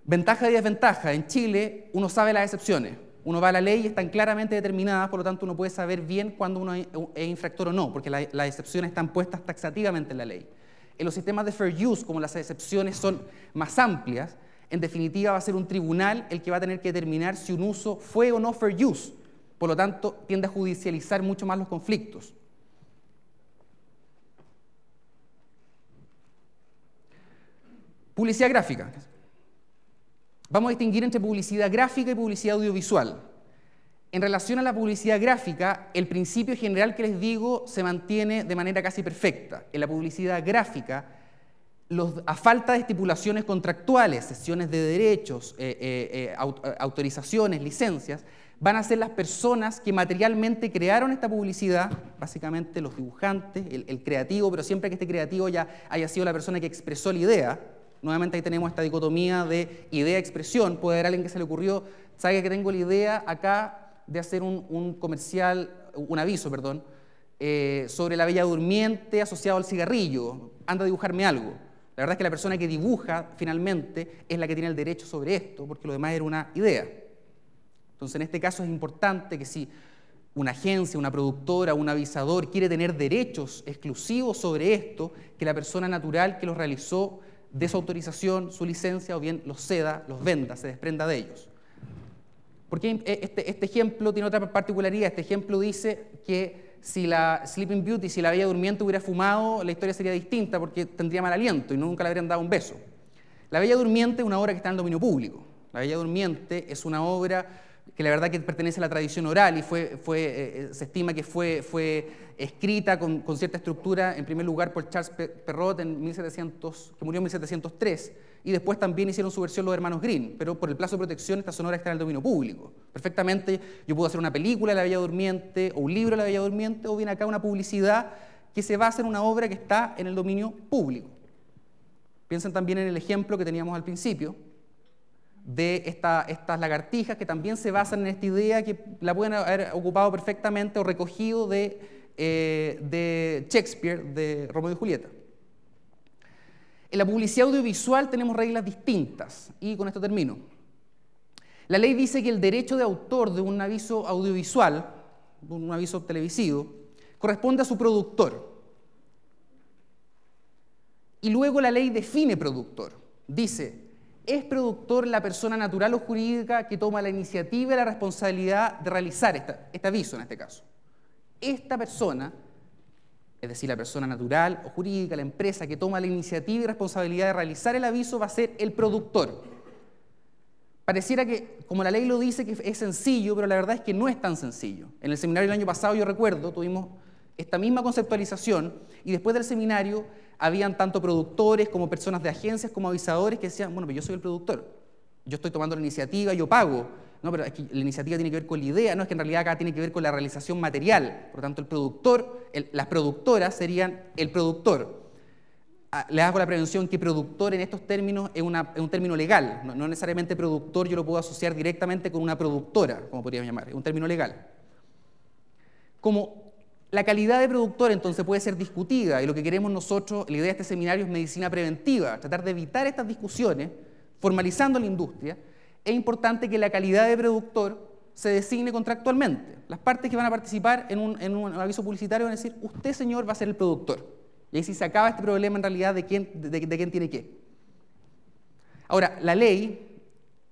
Ventaja y desventaja. En Chile uno sabe las excepciones. Uno va a la ley y están claramente determinadas, por lo tanto uno puede saber bien cuándo uno es infractor o no, porque las excepciones están puestas taxativamente en la ley. En los sistemas de fair use, como las excepciones son más amplias, en definitiva va a ser un tribunal el que va a tener que determinar si un uso fue o no fair use. Por lo tanto, tiende a judicializar mucho más los conflictos. Publicidad gráfica. Vamos a distinguir entre publicidad gráfica y publicidad audiovisual. En relación a la publicidad gráfica, el principio general que les digo se mantiene de manera casi perfecta. En la publicidad gráfica, a falta de estipulaciones contractuales, cesiones de derechos, autorizaciones, licencias, van a ser las personas que materialmente crearon esta publicidad, básicamente los dibujantes, el creativo, pero siempre que este creativo ya haya sido la persona que expresó la idea. Nuevamente ahí tenemos esta dicotomía de idea-expresión. Puede haber alguien que se le ocurrió, sabe que tengo la idea acá de hacer un comercial, un aviso, perdón, sobre la Bella Durmiente asociado al cigarrillo. Anda a dibujarme algo. La verdad es que la persona que dibuja finalmente es la que tiene el derecho sobre esto, porque lo demás era una idea. Entonces, en este caso es importante que si una agencia, una productora, un avisador quiere tener derechos exclusivos sobre esto, que la persona natural que los realizó dé su autorización, su licencia, o bien los ceda, los venda, se desprenda de ellos. Porque este ejemplo tiene otra particularidad. Este ejemplo dice que si la Sleeping Beauty, si la Bella Durmiente hubiera fumado, la historia sería distinta porque tendría mal aliento y nunca le habrían dado un beso. La Bella Durmiente es una obra que está en el dominio público. La Bella Durmiente es una obra que la verdad que pertenece a la tradición oral y se estima que fue escrita con cierta estructura, en primer lugar por Charles Perrault, que murió en 1703, y después también hicieron su versión los hermanos Grimm, pero por el plazo de protección esta obra está en el dominio público. Perfectamente yo puedo hacer una película de la Bella Durmiente, o un libro de la Bella Durmiente, o bien acá una publicidad que se basa en una obra que está en el dominio público. Piensen también en el ejemplo que teníamos al principio, de estas lagartijas que también se basan en esta idea que la pueden haber ocupado perfectamente o recogido de Shakespeare, de Romeo y Julieta. En la publicidad audiovisual tenemos reglas distintas y con esto termino. La ley dice que el derecho de autor de un aviso audiovisual, un aviso televisivo, corresponde a su productor. Y luego la ley define productor. Dice: es productor la persona natural o jurídica que toma la iniciativa y la responsabilidad de realizar este aviso en este caso. Esta persona, es decir, la persona natural o jurídica, la empresa que toma la iniciativa y responsabilidad de realizar el aviso, va a ser el productor. Pareciera que, como la ley lo dice, que es sencillo, pero la verdad es que no es tan sencillo. En el seminario del año pasado, yo recuerdo, tuvimos esta misma conceptualización y después del seminario habían tanto productores como personas de agencias como avisadores que decían: bueno, pero yo soy el productor, yo estoy tomando la iniciativa, yo pago. No, pero es que la iniciativa tiene que ver con la idea, no, es que en realidad acá tiene que ver con la realización material. Por lo tanto, el productor, las productoras serían el productor. Les hago la prevención que productor en estos términos es un término legal, no necesariamente productor yo lo puedo asociar directamente con una productora, como podríamos llamar, es un término legal. Como la calidad de productor entonces puede ser discutida y lo que queremos nosotros, la idea de este seminario es medicina preventiva, tratar de evitar estas discusiones, formalizando la industria. Es importante que la calidad de productor se designe contractualmente. Las partes que van a participar en un aviso publicitario van a decir: usted, señor, va a ser el productor. Y ahí sí se acaba este problema en realidad de quién tiene qué. Ahora, la ley,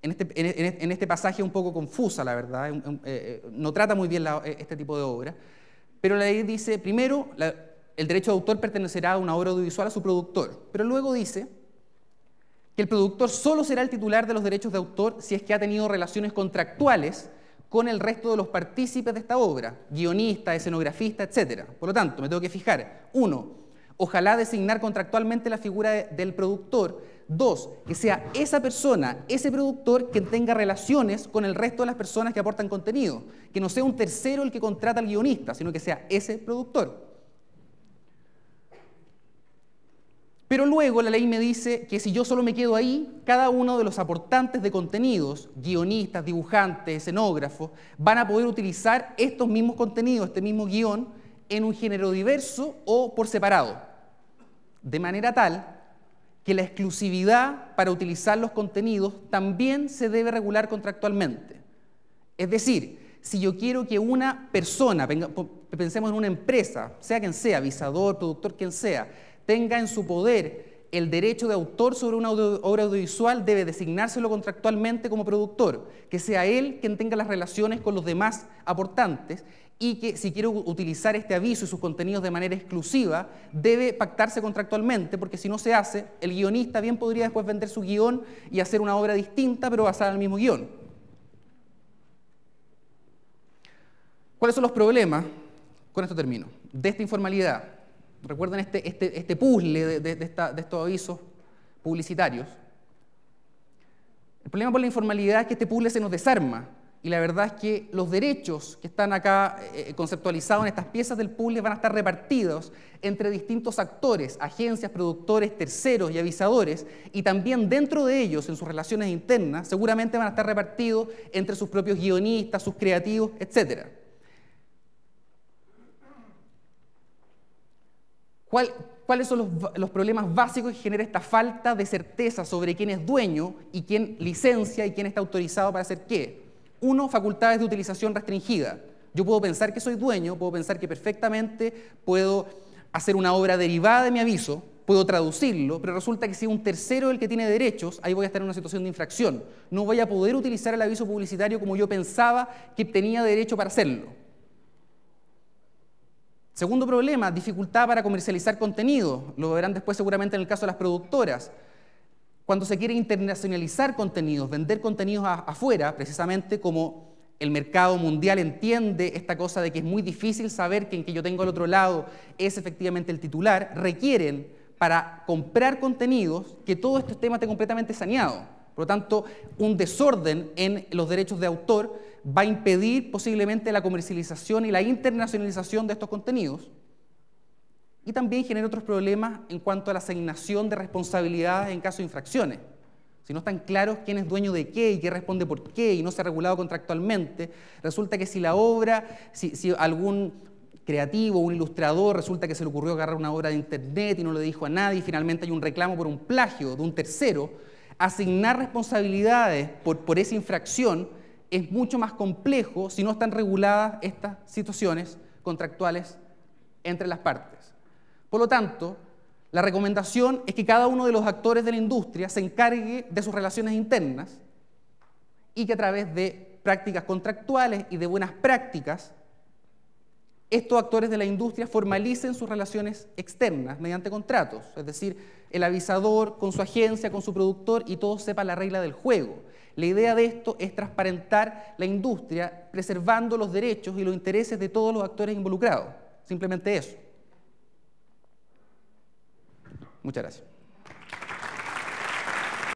en este pasaje es un poco confusa, la verdad, no trata muy bien este tipo de obra. Pero la ley dice, primero, el derecho de autor pertenecerá a una obra audiovisual a su productor, pero luego dice que el productor solo será el titular de los derechos de autor si es que ha tenido relaciones contractuales con el resto de los partícipes de esta obra, guionista, escenografista, etc. Por lo tanto, me tengo que fijar, 1, ojalá designar contractualmente la figura del productor. 2, que sea esa persona, ese productor, que tenga relaciones con el resto de las personas que aportan contenido, que no sea un tercero el que contrata al guionista, sino que sea ese productor. Pero luego la ley me dice que si yo solo me quedo ahí, cada uno de los aportantes de contenidos, guionistas, dibujantes, escenógrafos, van a poder utilizar estos mismos contenidos, este mismo guión, en un género diverso o por separado. De manera tal que la exclusividad para utilizar los contenidos también se debe regular contractualmente. Es decir, si yo quiero que una persona, pensemos en una empresa, sea quien sea, avisador, productor, quien sea, tenga en su poder el derecho de autor sobre una obra audiovisual, debe designárselo contractualmente como productor, que sea él quien tenga las relaciones con los demás aportantes, y que si quiero utilizar este aviso y sus contenidos de manera exclusiva, debe pactarse contractualmente, porque si no se hace, el guionista bien podría después vender su guión y hacer una obra distinta, pero basada en el mismo guión. ¿Cuáles son los problemas? Con esto termino. De esta informalidad. Recuerden este puzzle de estos avisos publicitarios. El problema por la informalidad es que este puzzle se nos desarma. Y la verdad es que los derechos que están acá conceptualizados en estas piezas del puzzle van a estar repartidos entre distintos actores, agencias, productores, terceros y avisadores, y también dentro de ellos, en sus relaciones internas, seguramente van a estar repartidos entre sus propios guionistas, sus creativos, etc. ¿Cuáles son los problemas básicos que genera esta falta de certeza sobre quién es dueño y quién licencia y quién está autorizado para hacer qué? Uno, facultades de utilización restringida. Yo puedo pensar que soy dueño, puedo pensar que perfectamente puedo hacer una obra derivada de mi aviso, puedo traducirlo, pero resulta que si un tercero es el que tiene derechos, ahí voy a estar en una situación de infracción. No voy a poder utilizar el aviso publicitario como yo pensaba que tenía derecho para hacerlo. Segundo problema, dificultad para comercializar contenido. Lo verán después seguramente en el caso de las productoras. Cuando se quiere internacionalizar contenidos, vender contenidos afuera, precisamente como el mercado mundial entiende esta cosa de que es muy difícil saber que en que yo tengo al otro lado es efectivamente el titular, requieren para comprar contenidos que todo este tema esté completamente saneado. Por lo tanto, un desorden en los derechos de autor va a impedir posiblemente la comercialización y la internacionalización de estos contenidos. Y también genera otros problemas en cuanto a la asignación de responsabilidades en caso de infracciones. Si no están claros quién es dueño de qué y qué responde por qué y no se ha regulado contractualmente, resulta que si la obra, si algún creativo, un ilustrador, resulta que se le ocurrió agarrar una obra de internet y no le dijo a nadie y finalmente hay un reclamo por un plagio de un tercero, asignar responsabilidades por esa infracción es mucho más complejo si no están reguladas estas situaciones contractuales entre las partes. Por lo tanto, la recomendación es que cada uno de los actores de la industria se encargue de sus relaciones internas y que a través de prácticas contractuales y de buenas prácticas, estos actores de la industria formalicen sus relaciones externas mediante contratos, es decir, el avisador con su agencia, con su productor y todos sepan la regla del juego. La idea de esto es transparentar la industria preservando los derechos y los intereses de todos los actores involucrados. Simplemente eso. Muchas gracias.